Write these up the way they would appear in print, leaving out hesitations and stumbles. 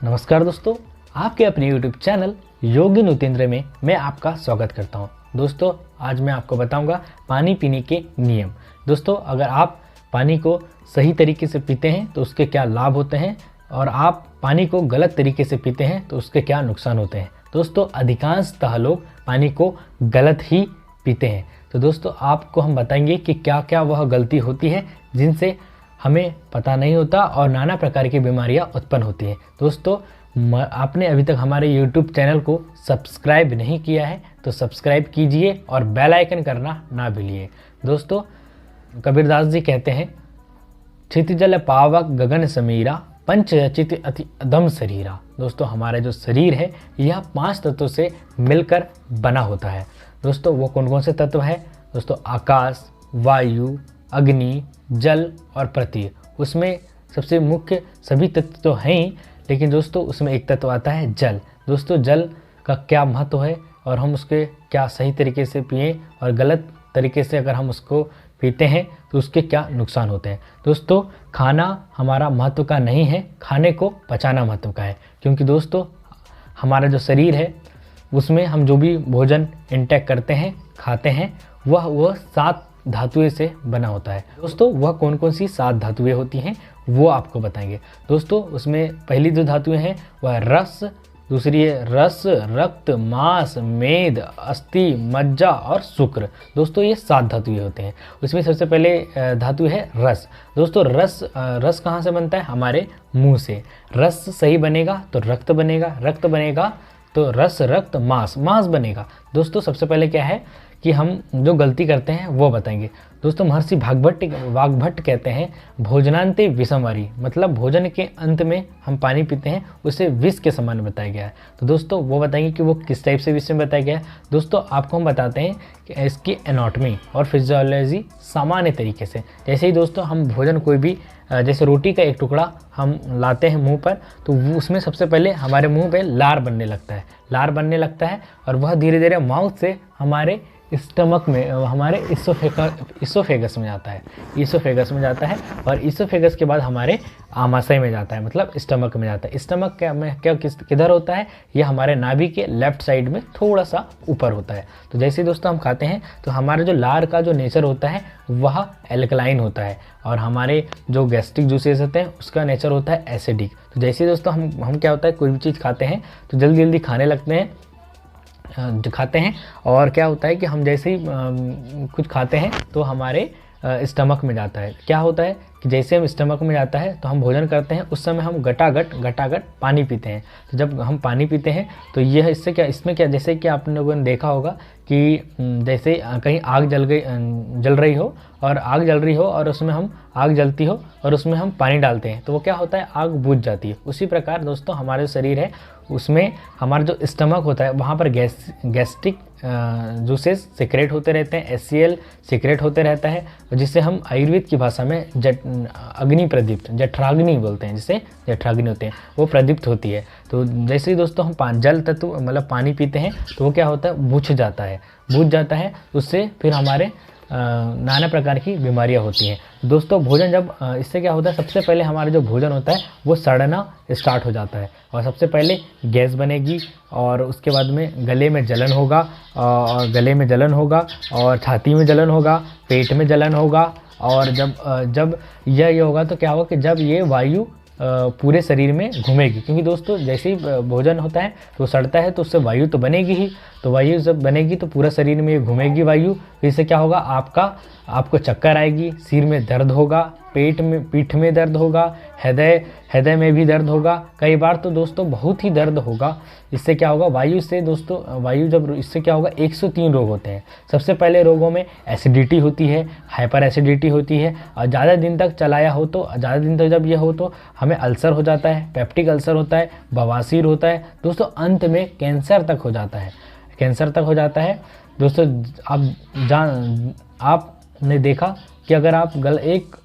नमस्कार दोस्तों, आपके अपने YouTube चैनल योगी नुतेंद्र में मैं आपका स्वागत करता हूं। दोस्तों, आज मैं आपको बताऊंगा पानी पीने के नियम। दोस्तों, अगर आप पानी को सही तरीके से पीते हैं तो उसके क्या लाभ होते हैं और आप पानी को गलत तरीके से पीते हैं तो उसके क्या नुकसान होते हैं। दोस्तों, अधिकांशतः लोग पानी को गलत ही पीते हैं। तो दोस्तों, आपको हम बताएंगे कि क्या क्या वह गलती होती है जिनसे हमें पता नहीं होता और नाना प्रकार की बीमारियां उत्पन्न होती हैं। दोस्तों, आपने अभी तक हमारे YouTube चैनल को सब्सक्राइब नहीं किया है तो सब्सक्राइब कीजिए और बेल आइकन करना ना भूलिए। दोस्तों, कबीरदास जी कहते हैं, क्षितिजल पावक गगन समीरा पंच रचित अति अदम शरीरा। दोस्तों, हमारा जो शरीर है यह 5 तत्वों से मिलकर बना होता है। दोस्तों, वो कौन कौन से तत्व है? दोस्तों, आकाश, वायु, अग्नि, जल और पृथ्वी। उसमें सबसे मुख्य सभी तत्व तो हैं ही, लेकिन दोस्तों उसमें एक तत्व आता है जल। दोस्तों, जल का क्या महत्व है और हम उसके क्या सही तरीके से पिएं और गलत तरीके से अगर हम उसको पीते हैं तो उसके क्या नुकसान होते हैं। दोस्तों, खाना हमारा महत्व का नहीं है, खाने को पचाना महत्व का है। क्योंकि दोस्तों, हमारा जो शरीर है उसमें हम जो भी भोजन इंटेक करते हैं, खाते हैं, वह 7 धातुएं से बना होता है। दोस्तों, वह कौन कौन सी 7 धातुएं होती हैं वो आपको बताएंगे। दोस्तों, उसमें पहली जो धातुएं हैं वह रस, दूसरी है रस, रक्त, मांस, मेद, अस्थि, मज्जा और शुक्र। दोस्तों, ये 7 धातुएं होते हैं। उसमें सबसे पहले धातु है रस। दोस्तों, रस कहाँ से बनता है? हमारे मुंह से। रस सही बनेगा तो रक्त बनेगा, रक्त बनेगा तो रस, रक्त, मांस बनेगा। दोस्तों, सबसे पहले क्या है कि हम जो गलती करते हैं वो बताएंगे। दोस्तों, महर्षि वाग्भट्ट कहते हैं, भोजनांते विषमवारी, मतलब भोजन के अंत में हम पानी पीते हैं उसे विष के समान बताया गया है। तो दोस्तों, वो बताएंगे कि वो किस टाइप से विष में बताया गया है। दोस्तों, आपको हम बताते हैं कि इसकी एनाटॉमी और फिजियोलॉजी सामान्य तरीके से। जैसे ही दोस्तों हम भोजन कोई भी जैसे रोटी का एक टुकड़ा हम लाते हैं मुंह पर, तो उसमें सबसे पहले हमारे मुंह पे लार बनने लगता है और वह धीरे धीरे माउथ से हमारे स्टमक में, हमारे इसोफेगस में जाता है और इसोफेगस के बाद हमारे आमाशय में जाता है, मतलब स्टमक में जाता है। स्टमक किधर होता है? यह हमारे नाभि के लेफ्ट साइड में थोड़ा सा ऊपर होता है। तो जैसे दोस्तों हम खाते हैं तो हमारा जो लार का जो नेचर होता है वह एल्कलाइन होता है और हमारे जो गैस्ट्रिक जूसेस होते हैं उसका नेचर होता है एसिडिक। तो जैसे दोस्तों हम क्या होता है, कोई भी चीज़ खाते हैं तो जल्दी जल्दी खाने लगते हैं, खाते हैं और क्या होता है कि हम जैसे ही कुछ खाते हैं तो हमारे स्टमक में जाता है। क्या होता है कि जैसे हम स्टमक में जाता है तो हम भोजन करते हैं, उस समय हम घटाघट पानी पीते हैं। तो जब हम पानी पीते हैं तो यह इसमें क्या जैसे कि आप लोगों ने देखा होगा कि जैसे कहीं आग जल रही हो और उसमें हम आग जलती हो और उसमें हम पानी डालते हैं तो वो क्या होता है, आग बुझ जाती है। उसी प्रकार दोस्तों हमारे शरीर है उसमें हमारा जो स्टमक होता है वहाँ पर गैस्ट्रिक जूसेस सिक्रेट होते रहते हैं, HCl सिक्रेट होते रहता है, जिससे हम आयुर्वेद की भाषा में अग्नि प्रदीप्त, जठराग्नि बोलते हैं, जिससे जठराग्नि होते हैं वो प्रदीप्त होती है। तो जैसे ही दोस्तों हम जल तत्व मतलब पानी पीते हैं तो वो क्या होता है, बुझ जाता है। उससे फिर हमारे नाना प्रकार की बीमारियां होती हैं। दोस्तों, भोजन जब इससे क्या होता है, सबसे पहले हमारा जो भोजन होता है वो सड़ना स्टार्ट हो जाता है और सबसे पहले गैस बनेगी और उसके बाद में गले में जलन होगा और छाती में जलन होगा, पेट में जलन होगा और जब यह होगा तो क्या होगा कि जब ये वायु पूरे शरीर में घूमेगी। क्योंकि दोस्तों जैसे ही भोजन होता है तो सड़ता है तो उससे वायु तो बनेगी ही, तो वायु जब बनेगी तो पूरा शरीर में घूमेगी वायु। तो इससे क्या होगा, आपको चक्कर आएगी, सिर में दर्द होगा, पीठ में दर्द होगा, हृदय में भी दर्द होगा, कई बार तो दोस्तों बहुत ही दर्द होगा। इससे क्या होगा, इससे क्या होगा, 103 रोग होते हैं। सबसे पहले रोगों में एसिडिटी होती है, हाइपर एसिडिटी होती है और ज़्यादा दिन तक जब यह हो तो हमें अल्सर हो जाता है, पेप्टिक अल्सर होता है, बवासीर होता है। दोस्तों, अंत में कैंसर तक हो जाता है। दोस्तों, आपने देखा कि अगर आप एक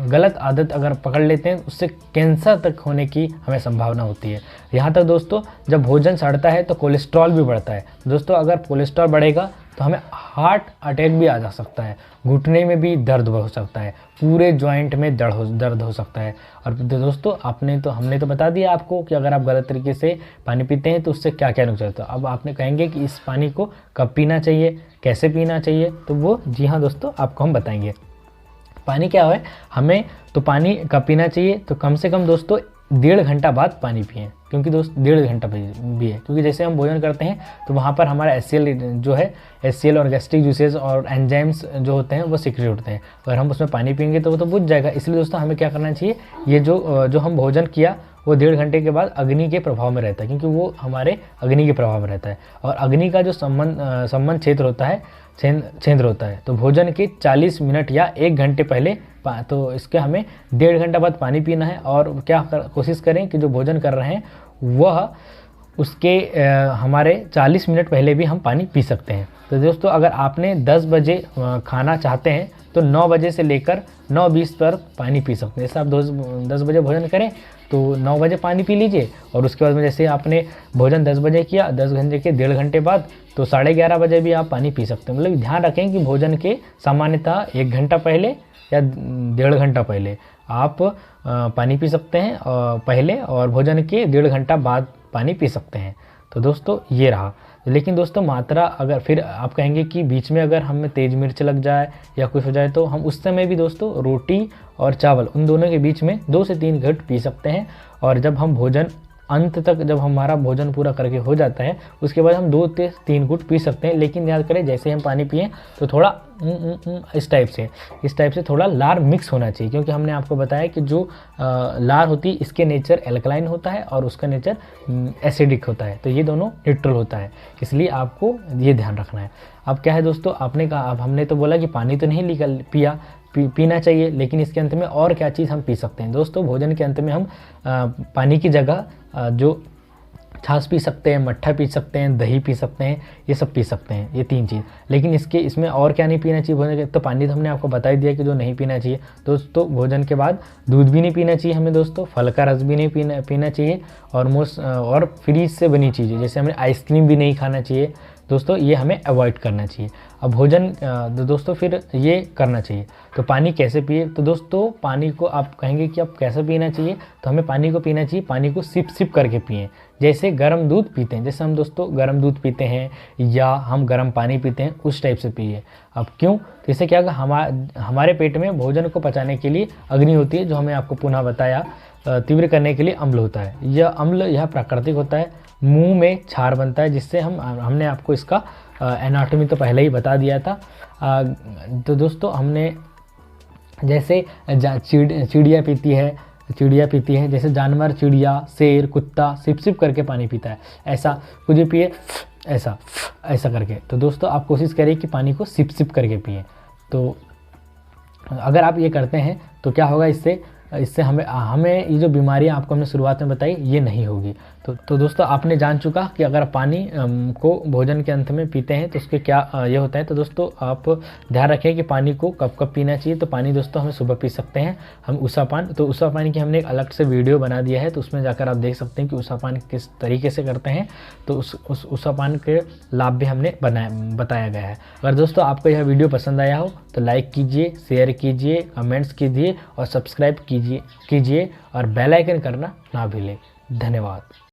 गलत आदत अगर पकड़ लेते हैं उससे कैंसर तक होने की हमें संभावना होती है। यहाँ तक दोस्तों, जब भोजन सड़ता है तो कोलेस्ट्रॉल भी बढ़ता है। दोस्तों, अगर कोलेस्ट्रॉल बढ़ेगा तो हमें हार्ट अटैक भी आ जा सकता है, घुटने में भी दर्द हो सकता है, पूरे जॉइंट में दर्द हो सकता है। और दोस्तों हमने तो बता दिया आपको कि अगर आप गलत तरीके से पानी पीते हैं तो उससे क्या क्या नुकसान होता है। अब आपने कहेंगे कि इस पानी को कब पीना चाहिए, कैसे पीना चाहिए, तो वो जी हाँ दोस्तों आपको हम बताएंगे। पानी क्या है, हमें तो पानी कब पीना चाहिए, तो कम से कम दोस्तों 1.5 घंटा बाद पानी पिएं, क्योंकि दोस्त 1.5 घंटा भी है, क्योंकि जैसे हम भोजन करते हैं तो वहाँ पर हमारा HCl और गैस्ट्रिक जूसेस और एंजाइम्स जो होते हैं वो सीक्रेट होते हैं। अगर हम उसमें पानी पिएंगे तो वो तो बुझ जाएगा। इसलिए दोस्तों हमें क्या करना चाहिए, ये जो हम भोजन किया वो 1.5 घंटे के बाद अग्नि के प्रभाव में रहता है, क्योंकि वो हमारे अग्नि के प्रभाव में रहता है। और अग्नि का जो संबंध क्षेत्र होता है, छेंद्र होता है, तो भोजन के 40 मिनट या 1 घंटे पहले तो इसके हमें 1.5 घंटा बाद पानी पीना है। और क्या कोशिश करें कि जो भोजन कर रहे हैं वह उसके हमारे 40 मिनट पहले भी हम पानी पी सकते हैं। तो दोस्तों अगर आपने 10 बजे खाना चाहते हैं तो 9 बजे से लेकर 9:20 पर पानी पी सकते हैं। जैसे आप 10 बजे भोजन करें तो 9 बजे पानी पी लीजिए, और उसके बाद में जैसे आपने भोजन 10 बजे किया, 10 घंटे के 1.5 घंटे बाद तो 11:30 बजे भी आप पानी पी सकते हैं। मतलब ध्यान रखें कि भोजन के सामान्यतः 1 घंटा पहले या 1.5 घंटा पहले आप पानी पी सकते हैं पहले, और भोजन के 1.5 घंटा बाद पानी पी सकते हैं। तो दोस्तों ये रहा। लेकिन दोस्तों मात्रा, अगर फिर आप कहेंगे कि बीच में अगर हमें तेज मिर्च लग जाए या कुछ हो जाए तो हम उस समय भी दोस्तों रोटी और चावल उन दोनों के बीच में 2 से 3 घूंट पी सकते हैं। और जब हम भोजन अंत तक, जब हमारा भोजन पूरा करके हो जाता है उसके बाद हम 2 से 3 घूंट पी सकते हैं। लेकिन याद करें जैसे हम पानी पिए तो थोड़ा इस टाइप से थोड़ा लार मिक्स होना चाहिए, क्योंकि हमने आपको बताया कि जो लार होती है इसके नेचर एल्कलाइन होता है और उसका नेचर एसिडिक होता है, तो ये दोनों न्यूट्रल होता है, इसलिए आपको ये ध्यान रखना है। अब क्या है दोस्तों, आपने कहा, अब हमने तो बोला कि पानी तो नहीं पीना चाहिए, लेकिन इसके अंत में और क्या चीज़ हम पी सकते हैं। दोस्तों भोजन के अंत में हम पानी की जगह जो छाछ पी सकते हैं, मट्ठा पी सकते हैं, दही पी सकते हैं, ये सब पी सकते हैं, ये 3 चीज़। लेकिन इसमें और क्या नहीं पीना चाहिए भोजन के, तो पानी तो हमने आपको बता ही दिया कि जो नहीं पीना चाहिए। दोस्तों भोजन के बाद दूध भी नहीं पीना चाहिए हमें दोस्तों, फल का रस भी नहीं पीना चाहिए, और फ्रीज से बनी चीज़ें जैसे हमें आइसक्रीम भी नहीं खाना चाहिए दोस्तों, ये हमें अवॉइड करना चाहिए। अब भोजन दोस्तों फिर ये करना चाहिए। तो पानी कैसे पिए, तो दोस्तों पानी को आप कहेंगे कि अब कैसे पीना चाहिए, तो हमें पानी को पीना चाहिए, पानी को सिप करके पिएं, जैसे गर्म दूध पीते हैं, जैसे हम दोस्तों गर्म दूध पीते हैं या हम गर्म पानी पीते हैं उस टाइप से पिए। अब क्यों, तो इससे क्या हमारे पेट में भोजन को पचाने के लिए अग्नि होती है, जो हमें आपको पुनः बताया तीव्र करने के लिए अम्ल होता है। यह अम्ल यह प्राकृतिक होता है, मुंह में क्षार बनता है, जिससे हमने आपको इसका एनाटॉमी तो पहले ही बता दिया था। तो दोस्तों हमने जैसे चिड़िया पीती है, जैसे जानवर, चिड़िया, शेर, कुत्ता सिप करके पानी पीता है, ऐसा कुछ भी पिए ऐसा करके। तो दोस्तों आप कोशिश करिए कि पानी को सिप करके पिए। तो अगर आप ये करते हैं तो क्या होगा, इससे हमें ये जो बीमारियां आपको हमने शुरुआत में बताई ये नहीं होगी। तो दोस्तों आपने जान चुका कि अगर पानी को भोजन के अंत में पीते हैं तो उसके क्या ये होता है। तो दोस्तों आप ध्यान रखें कि पानी को कब पीना चाहिए। तो पानी दोस्तों हमें सुबह पी सकते हैं हम ऊषापान, तो ऊषापान की हमने एक अलग से वीडियो बना दिया है, तो उसमें जाकर आप देख सकते हैं कि ऊषापान किस तरीके से करते हैं। तो उस ऊषापान के लाभ भी हमने बताया गया है। अगर दोस्तों आपको यह वीडियो पसंद आया हो तो लाइक कीजिए, शेयर कीजिए, कमेंट्स कीजिए और सब्सक्राइब कीजिए और बेल आइकन करना ना भूलें। धन्यवाद।